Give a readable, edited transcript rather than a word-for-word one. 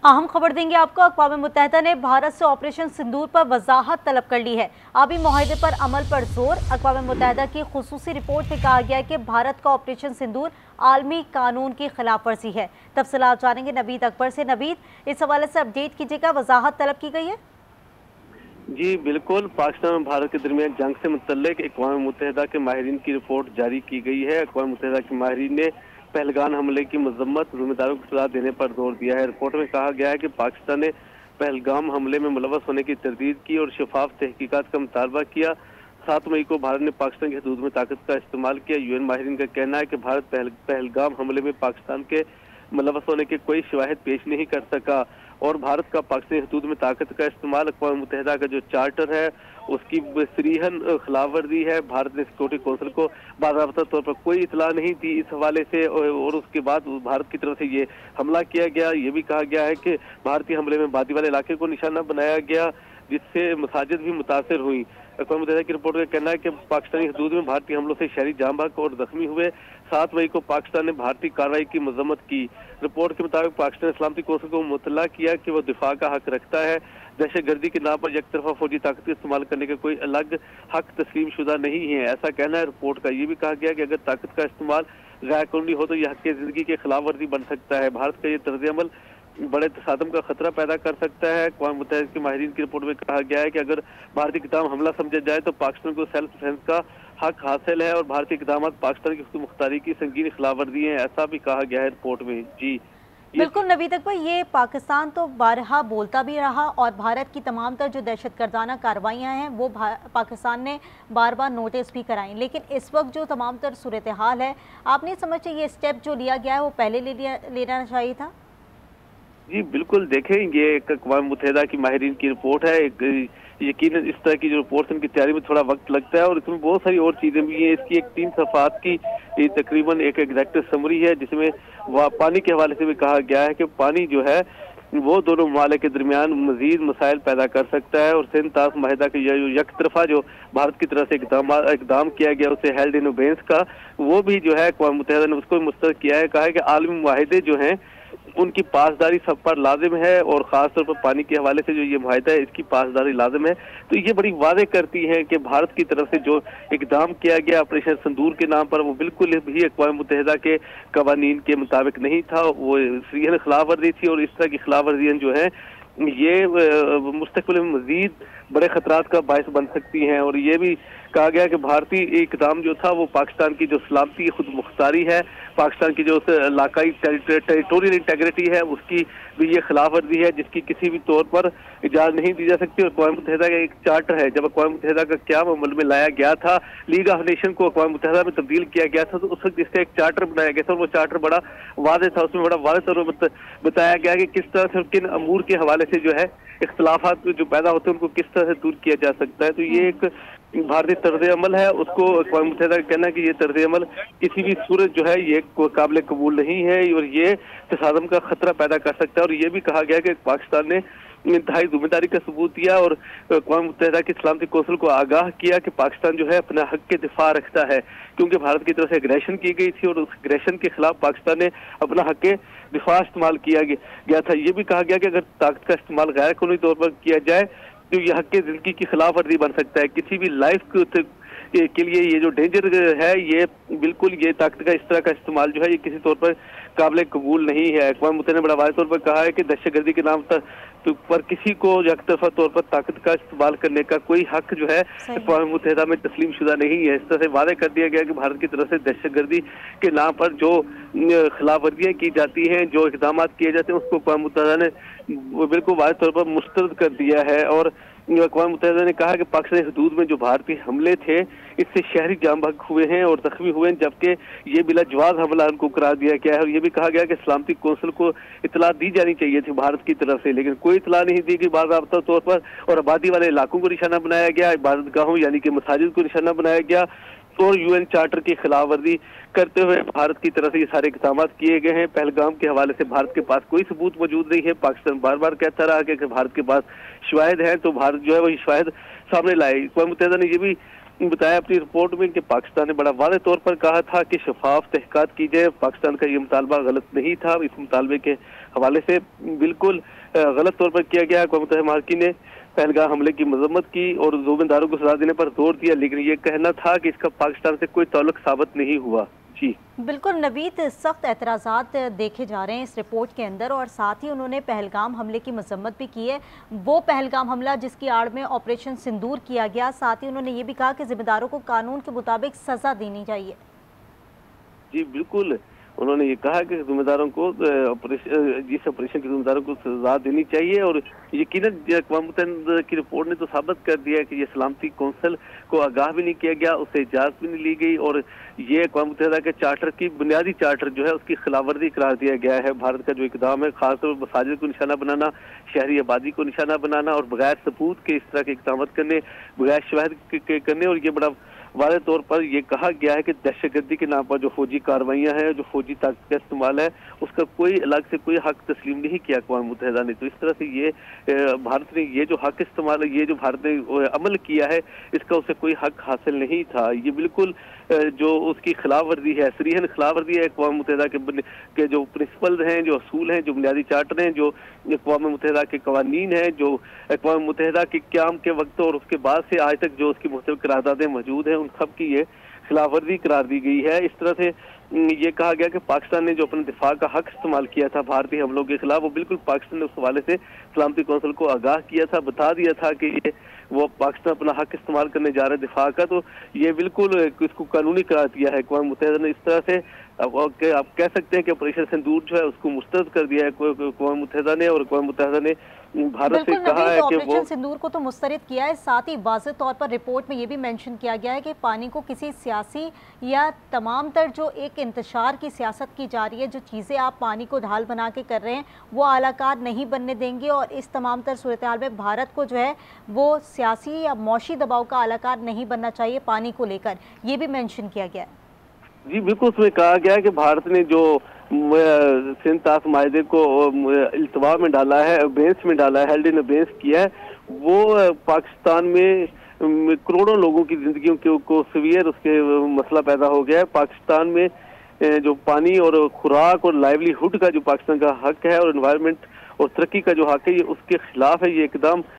अहम खबर देंगे आपको। अक़वाम मुत्तहिदा ने भारत से ऑपरेशन सिंदूर पर वजाहत तलब कर ली है। आबी मुआहदे पर अमल पर जोर। अक़वाम मुत्तहिदा की खुसूसी रिपोर्ट में कहा गया है कि भारत का ऑपरेशन सिंदूर आलमी कानून की खिलाफ वर्जी है। तफसीलात जानेंगे नवीद अकबर से। नवीद, इस हवाले से अपडेट कीजिएगा, वजाहत तलब की गई है। जी बिल्कुल, पाकिस्तान और भारत के दरमियान जंग से मुतल्लिक अक़वाम मुत्तहिदा के माहिरीन की रिपोर्ट जारी की गई है। अक़वाम मुत्तहिदा के माहिरीन ने पहलगाम हमले की मजम्मत, जिम्मेदारों को सलाह देने पर जोर दिया है। रिपोर्ट में कहा गया है कि पाकिस्तान ने पहलगाम हमले में मुलव्वस होने की तरदीद की और शफाफ तहकीकात का मुतालबा किया। 7 मई को भारत ने पाकिस्तान की हदूद में ताकत का इस्तेमाल किया। यूएन माहिरीन का कहना है कि भारत पहलगाम हमले में पाकिस्तान के मुलव्वस होने के कोई शवाहिद पेश नहीं कर सका और भारत का पाकिस्तानी हदूद में ताकत का इस्तेमाल अक़वाम मुत्तहिदा का जो चार्टर है उसकी सरीहन खिलाफ वर्जी है। भारत ने सिक्योरिटी कौंसिल को बाज़ाब्ता तौर पर कोई इतला नहीं दी इस हवाले से और उसके बाद भारत की तरफ से ये हमला किया गया। ये भी कहा गया है कि भारतीय हमले में वादी वाले इलाके को निशाना बनाया गया, जिससे मसाजिद भी मुतासर हुई। अक़वाम मुत्तहिदा की रिपोर्ट का कहना है कि पाकिस्तानी हदूद में भारतीय हमलों से शहरी जाँ बहक और जख्मी हुए। 7 मई को पाकिस्तान ने भारतीय कार्रवाई की मजम्मत की। रिपोर्ट के मुताबिक पाकिस्तान ने सलामती कौंसिल को मुतल्ला किया कि वह दिफा का हक रखता है। दहशत गर्दी के नाम पर यकतरफा फौजी ताकत का इस्तेमाल करने का कोई अलग हक तस्लीम शुदा नहीं है, ऐसा कहना है रिपोर्ट का। ये भी कहा गया कि अगर ताकत का इस्तेमाल गैर कानूनी हो तो यह हक जिंदगी के खिलाफ वर्जी बन सकता है। भारत का ये तर्ज अमल बड़े तसादम का खतरा पैदा कर सकता है। अक़वाम मुत्तहिदा के माहिरीन की रिपोर्ट में कहा गया है कि अगर भारतीय इक़दाम हमला समझा जाए तो पाकिस्तान को सेल्फ डिफेंस का हक हासिल है और भारतीय इक़दाम पाकिस्तान की मुख्तारी की संगीन खिलाफ वर्जी है, ऐसा भी कहा गया है रिपोर्ट में। जी बिल्कुल नवीद अकबर, ये पाकिस्तान तो बारहा बोलता भी रहा और भारत की तमाम तर जो दहशत गर्दाना कार्रवाइयाँ हैं वो पाकिस्तान ने बार बार नोटिस भी कराई, लेकिन इस वक्त जो तमाम तर सूरत हाल है, आप नहीं समझते ये स्टेप जो लिया गया है वो पहले लेना चाहिए था? जी बिल्कुल, देखें ये एक अक़वाम मुत्तहिदा की माहिरीन की रिपोर्ट है। यकीनन इस तरह की जो रिपोर्ट इनकी तैयारी में थोड़ा वक्त लगता है और इसमें बहुत सारी और चीज़ें भी हैं। इसकी एक 3 सफ़ात की तकरीबन एक एग्जैक्टिव समरी है, जिसमें पानी के हवाले से भी कहा गया है कि पानी जो है वो दोनों ममालिक के दरमियान मजीद मसाइल पैदा कर सकता है और सिंध ताश माहिदा के एक तरफा जो भारत की तरफ से इकदाम किया गया उसे हेल्ड इन अबेंस का, वो भी जो है अक़वाम मुत्तहिदा ने उसको मुस्तरद किया है। कहा है कि आलमी मुआहिदे जो हैं उनकी पासदारी सब पर लाजिम है और ख़ास तौर पर पानी के हवाले से जो ये मुआहिदा है इसकी पासदारी लाजिम है। तो ये बड़ी वाज़ेह करती है कि भारत की तरफ से जो इक़दाम किया गया ऑपरेशन सिंदूर के नाम पर वो बिल्कुल भी अक़वाम मुत्तहिदा के कवानीन के मुताबिक नहीं था, वो सरीहन खिलाफ वर्जी थी और इस तरह की खिलाफ वर्जियाँ जो है ये मुस्तक़बिल में मज़ीद बड़े ख़तरात का बायस बन सकती हैं। और ये भी कहा गया कि भारतीय इक़दाम जो था वो पाकिस्तान की जो सलामती खुद मुख्तारी है, पाकिस्तान की जो इलाकाई टेरिटोरियल इंटेग्रिटी है उसकी भी ये खिलाफ वर्जी है, जिसकी किसी भी तौर पर इजाज़त नहीं दी जा सकती। और अक़वाम मुत्तहिदा का एक चार्टर है, जब अक़वाम मुत्तहिदा का क़याम अमल में लाया गया था, लीग ऑफ नेशन को अक़वाम मुत्तहिदा में तब्दील किया गया था, तो उस वक्त इसका एक चार्टर बनाया गया था और वो चार्टर बड़ा वाज़ेह था। उसमें बड़ा वाज़ेह तौर पर बताया गया कि किस तरह से किन अमूर के हवाले से जो है इख्तलाफात जो पैदा होते हैं उनको किस तरह से दूर किया जा सकता है। तो ये एक भारतीय तर्ज अमल है, उसको अक़वाम मुत्तहिदा का कहना है कि ये तर्ज अमल किसी भी सूरत जो है ये काबिल कबूल नहीं है और ये तसादम का खतरा पैदा कर सकता है। और ये भी कहा गया कि पाकिस्तान ने इंतहाई जिम्मेदारी का सबूत दिया और अक़वाम मुत्तहिदा की सलामती कौंसिल को आगाह किया कि पाकिस्तान जो है अपना हक के दिफा रखता है, क्योंकि भारत की तरफ से एग्रेशन की गई थी और उस एग्रेशन के खिलाफ पाकिस्तान ने अपना हक के दिफा इस्तेमाल किया गया था। ये भी कहा गया कि अगर ताकत का इस्तेमाल गैर कानूनी तौर पर किया जाए तो यह हक ज़िंदगी की खिलाफ वर्जी बन सकता है। किसी भी लाइफ के लिए ये जो डेंजर है, ये बिल्कुल ये ताकत का इस तरह का इस्तेमाल जो है ये किसी तौर पर काबिल कबूल नहीं है। अक़वाम मुत्तहिदा ने बड़ा वाज़ेह तौर पर कहा है कि दहशतगर्दी के नाम पर किसी को एकतरफा तौर पर ताकत का इस्तेमाल करने का कोई हक जो है अक़वाम मुत्तहिदा में तस्लीम शुदा नहीं है। इस तरह से वादे कर दिया गया कि भारत की तरफ से दहशतगर्दी के नाम पर जो खिलाफ वर्जियाँ की जाती हैं, जो इक़दाम किए जाते हैं, उसको अक़वाम मुत्तहिदा ने बिल्कुल वाज़ेह तौर पर मुस्तरद कर दिया है। और अक़वाम मुत्तहिदा ने कहा कि पाकिस्तानी हदूद में जो भारतीय हमले थे इससे शहरी जाँ बहक हुए हैं और जख्मी हुए हैं, जबकि ये बिला जवाज हमला उनको करार दिया गया है। और ये भी कहा गया कि सलामती कौंसिल को इतला दी जानी चाहिए थी भारत की तरफ से, लेकिन कोई इतला नहीं दी गई बाज़ाब्ता तौर पर और आबादी वाले इलाकों को निशाना बनाया गया, इबादतगाहों यानी कि मसाजिद को निशाना बनाया गया और यूएन चार्टर की खिलाफ वर्जी करते हुए भारत की तरफ से ये सारे इक़दाम किए गए हैं। पहलगाम के हवाले से भारत के पास कोई सबूत मौजूद नहीं है। पाकिस्तान बार बार कहता रहा कि भारत के पास शवाहिद हैं तो भारत जो है वही शवाहिद सामने लाए। अक़वाम मुत्तहिदा ने ये भी बताया अपनी रिपोर्ट में कि पाकिस्तान ने बड़ा वाज़ेह तौर पर कहा था कि शफाफ तहक़ीक़ात की जाए। पाकिस्तान का ये मुतालबा गलत नहीं था। इस मुतालबे के हवाले से बिल्कुल गलत तौर पर किया गया। अक़वाम मुत्तहिदा महारकीन ने पहलगाम हमले की मजम्मत की और ज़िम्मेदारों को सजा देने पर जोर दिया, लेकिन ये कहना था कि इसका पाकिस्तान से कोई ताल्लुक साबित नहीं हुआ। जी बिल्कुल नवीद, सख्त एतराज़ात देखे जा रहे हैं इस रिपोर्ट के अंदर, और साथ ही उन्होंने पहलगाम हमले की मजम्मत भी की है। वो पहलगाम हमला जिसकी आड़ में ऑपरेशन सिंदूर किया गया, साथ ही उन्होंने ये भी कहा कि जिम्मेदारों को कानून के मुताबिक सज़ा देनी चाहिए। जी बिल्कुल, उन्होंने ये कहा कि जिम्मेदारों को जिस ऑपरेशन के जिम्मेदारों को सजा देनी चाहिए, और यकीनन अक़वाम मुत्तहिदा की रिपोर्ट ने तो साबित कर दिया है कि ये सलामती कौंसिल को आगाह भी नहीं किया गया, उससे इजाज़त भी नहीं ली गई, और ये अक़वाम मुत्तहिदा के चार्टर की बुनियादी चार्टर जो है उसकी खिलाफवर्जी करार दिया गया है। भारत का जो इक़दाम है, खासतौर पर मसाजिद को निशाना बनाना, शहरी आबादी को निशाना बनाना और बगैर सबूत के इस तरह के इक़दाम करने, बगैर शवाहिद के करने, और ये बड़ा वाज़ेह तौर पर यह कहा गया है कि दहशतगर्दी के नाम पर जो फौजी कार्रवाइयाँ हैं, जो फौजी ताकत का इस्तेमाल है, उसका कोई अलग से कोई हक तस्लीम नहीं किया अक़वाम मुत्तहिदा ने। तो इस तरह से ये भारत ने ये जो हक इस्तेमाल है, ये जो भारत ने अमल किया है, इसका उसे कोई हक हासिल नहीं था। ये बिल्कुल जो उसकी खिलाफ वर्जी है, सरीहन खिलाफ वर्जी है अक़वाम मुत्तहिदा के जो प्रिंसिपल हैं, जो असूल हैं, जो बुनियादी चार्टर हैं, जो अक़वाम मुत्तहिदा के कवानीन हैं, जो अक़वाम मुत्तहिदा के क़याम के वक्त और उसके बाद से आज तक जो उसकी मुख्तलिफ करारदादें मौजूद हैं, उन सब की ये खिलाफ वर्जी करार दी गई है। इस तरह से ये कहा गया कि पाकिस्तान ने जो अपने दिफा का हक इस्तेमाल किया था भारतीय हमलों के खिलाफ, वो बिल्कुल पाकिस्तान ने उस हवाले से सलामती कौंसिल को आगाह किया था, बता दिया था कि ये वो पाकिस्तान अपना हक इस्तेमाल करने जा रहा है दिफा का, तो ये बिल्कुल इसको कानूनी करार दिया है अक़वाम मुत्तहिदा ने। इस तरह से आप कह सकते हैं कि ऑपरेशन सिंदूर जो है उसको मुस्तरद कर दिया है अक़वाम मुत्तहिदा ने, और अक़वाम मुत्तहिदा ने भारत से कहा है कि वो ऑपरेशन सिंदूर को तो मुस्तरद किया है। साथ ही वाज़ेह तौर पर रिपोर्ट में ये भी मेंशन किया गया है कि पानी को किसी सियासी या तमाम तर जो एक इंतशार की सियासत की जा रही है, जो चीज़ें आप पानी को ढाल बना के कर रहे हैं, वो आलाकार नहीं बनने देंगे, और इस तमाम तर सूरत हाल में भारत को जो है वो सियासी या मौशी दबाव का आलाकार नहीं बनना चाहिए पानी को लेकर, ये भी मेंशन किया गया है। जी बिल्कुल, उसमें कहा गया है कि भारत ने जो सिंध ताश माहदे को इल्तवा में डाला है, बेंस में डाला है, हेल्ड इन बेंस किया है, वो पाकिस्तान में करोड़ों लोगों की जिंदगियों को सीवियर उसके मसला पैदा हो गया है। पाकिस्तान में जो पानी और खुराक और लाइवलीहुड का जो पाकिस्तान का हक है, और एनवायरनमेंट और तरक्की का जो हक है, ये उसके खिलाफ है ये इकदाम।